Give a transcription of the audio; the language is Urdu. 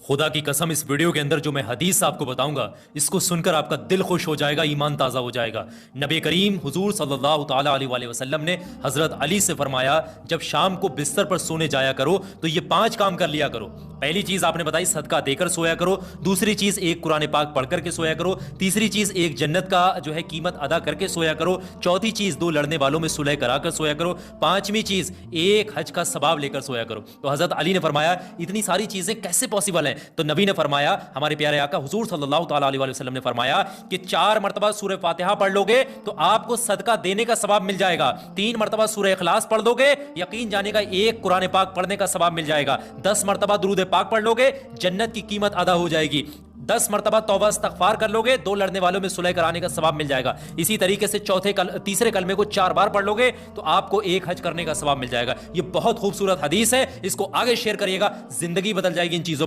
خدا کی قسم اس ویڈیو کے اندر جو میں حدیث آپ کو بتاؤں گا اس کو سن کر آپ کا دل خوش ہو جائے گا، ایمان تازہ ہو جائے گا۔ نبی کریم حضور صلی اللہ تعالیٰ علیہ وسلم نے حضرت علی سے فرمایا جب شام کو بستر پر سونے جایا کرو تو یہ 5 کام کر لیا کرو۔ پہلی چیز آپ نے بتائی صدقہ دے کر سویا کرو، دوسری چیز ایک قرآن پاک پڑھ کر کے سویا کرو، تیسری چیز ایک جنت کا جو ہے قیمت ادا کر کے سویا کرو، چوتھی چیز 2 لڑنے والوں میں صلح کرا کر سویا کرو، پانچویں چیز ایک حج کا ثواب لے کر سویا کرو۔ تو حضرت علی نے فرمایا اتنی ساری چیزیں کیسے پاسبل ہیں؟ تو نبی نے فرمایا، ہمارے پیارے آقا حضور صلی اللہ تعالیٰ علیہ وسلم نے فرمایا کہ 4 مرتبہ سورہ فاتحہ پڑھ لو گے تو آپ کو صدقہ دینے کا ثواب مل جائے گا، 3 مرتبہ سورہ اخلاص پڑھ لو گے یقین جانے کا ایک قرآن پاک پڑھنے کا ثواب مل جائے گا، 10 مرتبہ درود پاک پڑھ لو گے جنت کی قیمت ادا ہو جائے گی، 10 مرتبہ توبہ استغفار کر لو گے 2 لڑنے والوں میں صلح کرانے کا ثواب مل جائے گا، اسی طریقے سے تیسرے کلمے کو 4 بار پڑھ لو گے تو آپ کو ایک حج کرنے کا ثواب مل جائے گا۔ یہ بہت خوبصورت حدیث ہے، اس کو آگے شیئر کریے گا، زندگی بدل جائے گی ان چیزوں پر۔